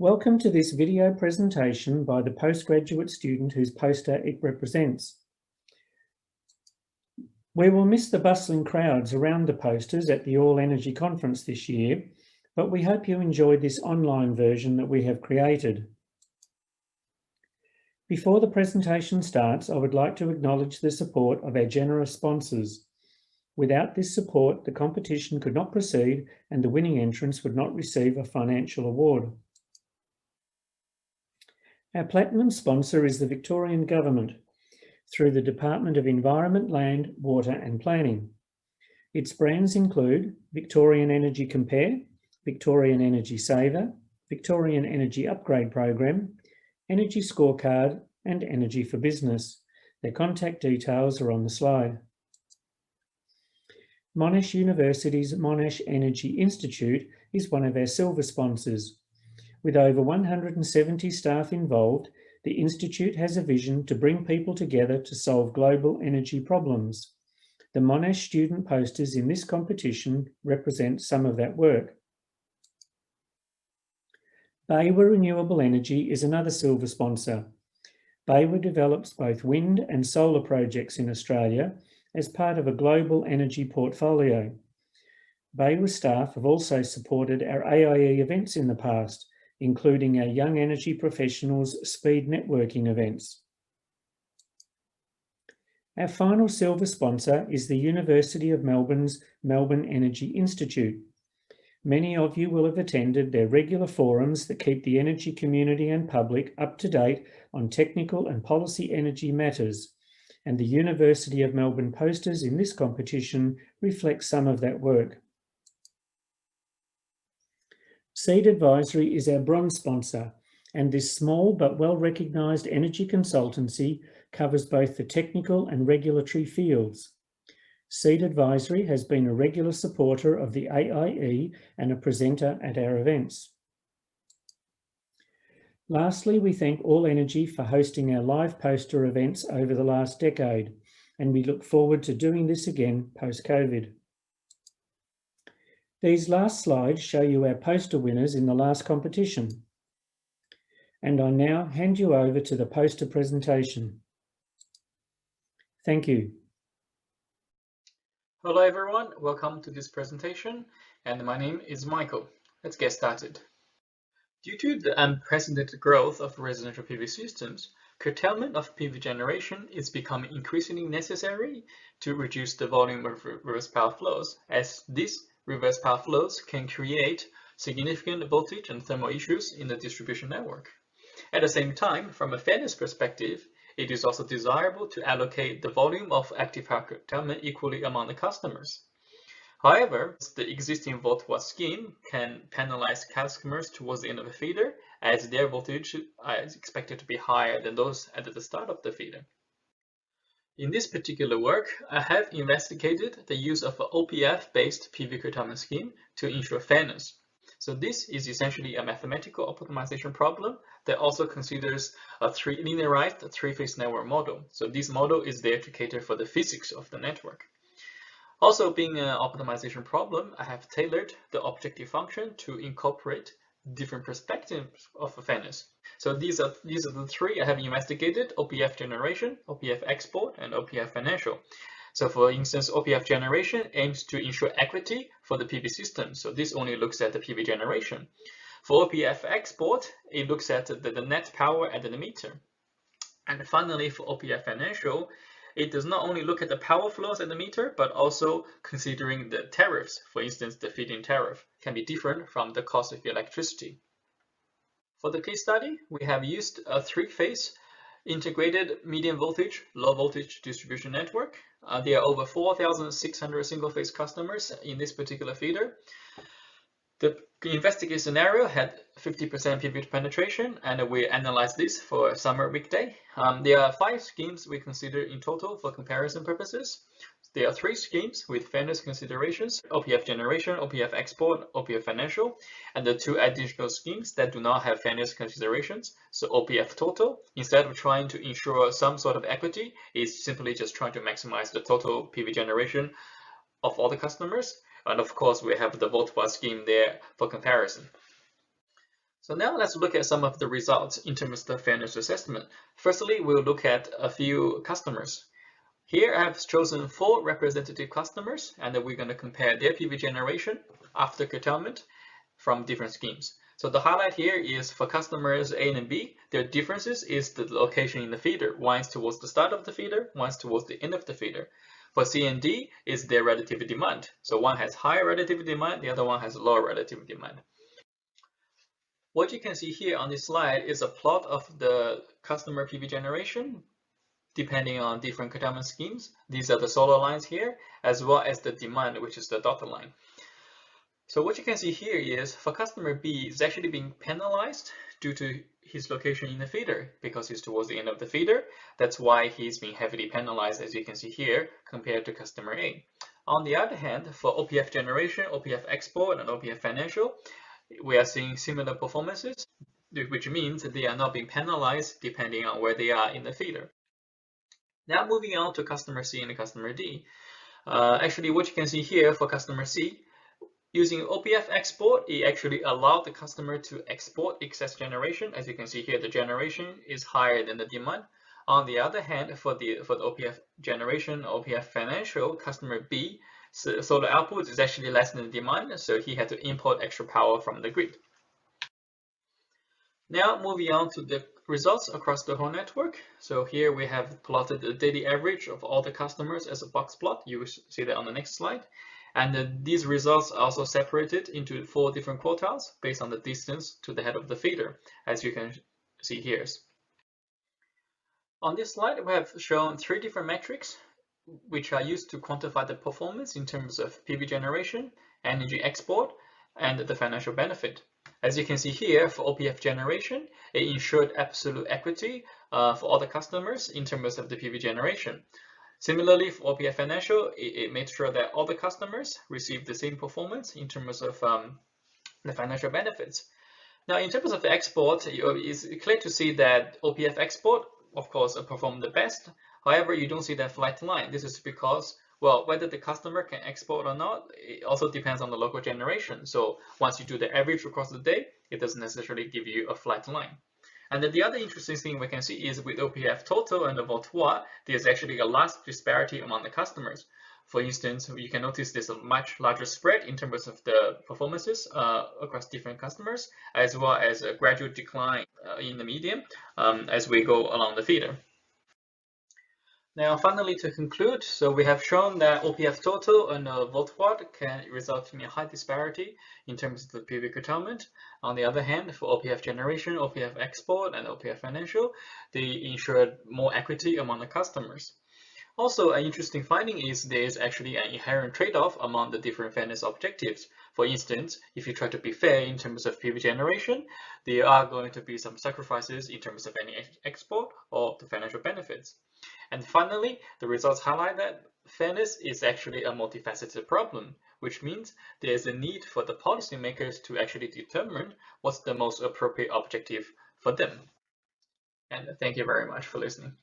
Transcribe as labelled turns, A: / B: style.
A: Welcome to this video presentation by the postgraduate student whose poster it represents. We will miss the bustling crowds around the posters at the All Energy Conference this year, but we hope you enjoyed this online version that we have created. Before the presentation starts, I would like to acknowledge the support of our generous sponsors. Without this support, the competition could not proceed and the winning entrants would not receive a financial award. Our platinum sponsor is the Victorian Government through the Department of Environment, Land, Water and Planning. Its brands include Victorian Energy Compare, Victorian Energy Saver, Victorian Energy Upgrade Program, Energy Scorecard and Energy for Business. Their contact details are on the slide. Monash University's Monash Energy Institute is one of our silver sponsors. With over 170 staff involved, the Institute has a vision to bring people together to solve global energy problems. The Monash student posters in this competition represent some of that work. Baywa Renewable Energy is another silver sponsor. Baywa develops both wind and solar projects in Australia as part of a global energy portfolio. Baywa staff have also supported our AIE events in the past, including our Young Energy Professionals Speed Networking events. Our final silver sponsor is the University of Melbourne's Melbourne Energy Institute. Many of you will have attended their regular forums that keep the energy community and public up to date on technical and policy energy matters, and the University of Melbourne posters in this competition reflect some of that work. Seed Advisory is our bronze sponsor, and this small but well-recognised energy consultancy covers both the technical and regulatory fields. Seed Advisory has been a regular supporter of the AIE and a presenter at our events. Lastly, we thank All Energy for hosting our live poster events over the last decade, and we look forward to doing this again post-COVID. These last slides show you our poster winners in the last competition. And I now hand you over to the poster presentation. Thank you.
B: Hello everyone, welcome to this presentation, and my name is Michael. Let's get started. Due to the unprecedented growth of residential PV systems, curtailment of PV generation is becoming increasingly necessary to reduce the volume of reverse power flows, as these reverse power flows can create significant voltage and thermal issues in the distribution network. At the same time, from a fairness perspective, it is also desirable to allocate the volume of active power curtailment equally among the customers. However, the existing volt-watt scheme can penalize customers towards the end of the feeder, as their voltage is expected to be higher than those at the start of the feeder. In this particular work, I have investigated the use of an OPF-based PV curtailment scheme to ensure fairness. So this is essentially a mathematical optimization problem that also considers a linearized three-phase network model. So this model is there to cater for the physics of the network. Also, being an optimization problem, I have tailored the objective function to incorporate different perspectives of fairness. So these are the three I have investigated: OPF generation, OPF export, and OPF financial. So for instance, OPF generation aims to ensure equity for the PV system. So this only looks at the PV generation. For OPF export, it looks at the net power at the meter. And finally, for OPF financial, it does not only look at the power flows at the meter, but also considering the tariffs. For instance, the feed-in tariff can be different from the cost of electricity. For the case study, we have used a three-phase integrated medium voltage, low voltage distribution network. There are over 4,600 single-phase customers in this particular feeder. The investigated scenario had 50% PV penetration, and we analyzed this for a summer weekday. There are 5 schemes we consider in total for comparison purposes. There are 3 schemes with fairness considerations: OPF generation, OPF export, OPF financial, and the 2 additional schemes that do not have fairness considerations. So OPF total, instead of trying to ensure some sort of equity, is simply just trying to maximize the total PV generation of all the customers. And of course, we have the volt-watt scheme there for comparison. So now let's look at some of the results in terms of the fairness assessment. Firstly, we'll look at a few customers. Here I have chosen 4 representative customers, and then we're going to compare their PV generation after curtailment from different schemes. So the highlight here is for customers A and B, their differences is the location in the feeder. One is towards the start of the feeder, one is towards the end of the feeder. For C and D is their relative demand. So one has higher relative demand, the other one has lower relative demand. What you can see here on this slide is a plot of the customer PV generation depending on different curtailment schemes. These are the solar lines here, as well as the demand, which is the dotted line. So what you can see here is for customer B is actually being penalized due to his location in the feeder because he's towards the end of the feeder. That's why he's being heavily penalized, as you can see here, compared to customer A. On the other hand, for OPF generation, OPF export, and OPF financial, we are seeing similar performances, which means that they are not being penalized depending on where they are in the feeder. Now moving on to customer C and customer D. Actually, what you can see here for customer C, using OPF export, it actually allowed the customer to export excess generation. As you can see here, the generation is higher than the demand. On the other hand, for the OPF generation, OPF financial, customer B, solar output is actually less than the demand, so he had to import extra power from the grid. Now moving on to the results across the whole network. So here we have plotted the daily average of all the customers as a box plot. You will see that on the next slide. And these results are also separated into 4 different quartiles based on the distance to the head of the feeder, as you can see here. On this slide, we have shown 3 different metrics which are used to quantify the performance in terms of PV generation, energy export, and the financial benefit. As you can see here, for OPF generation, it ensured absolute equity for all the customers in terms of the PV generation. Similarly, for OPF financial, it made sure that all the customers received the same performance in terms of the financial benefits. Now, in terms of the export, it's clear to see that OPF export, of course, performed the best. However, you don't see that flat line. This is because, well, whether the customer can export or not, it also depends on the local generation. So once you do the average across the day, it doesn't necessarily give you a flat line. And then the other interesting thing we can see is with OPF total and the volt-watt, there's actually a large disparity among the customers. For instance, you can notice there's a much larger spread in terms of the performances across different customers, as well as a gradual decline in the median as we go along the feeder. Now, finally, to conclude, so we have shown that OPF total and volt-watt can result in a high disparity in terms of the PV curtailment. On the other hand, for OPF generation, OPF export, and OPF financial, they ensured more equity among the customers. Also, an interesting finding is there is actually an inherent trade-off among the different fairness objectives. For instance, if you try to be fair in terms of PV generation, there are going to be some sacrifices in terms of any export or the financial benefits. And finally, the results highlight that fairness is actually a multifaceted problem, which means there is a need for the policymakers to actually determine what's the most appropriate objective for them. And thank you very much for listening.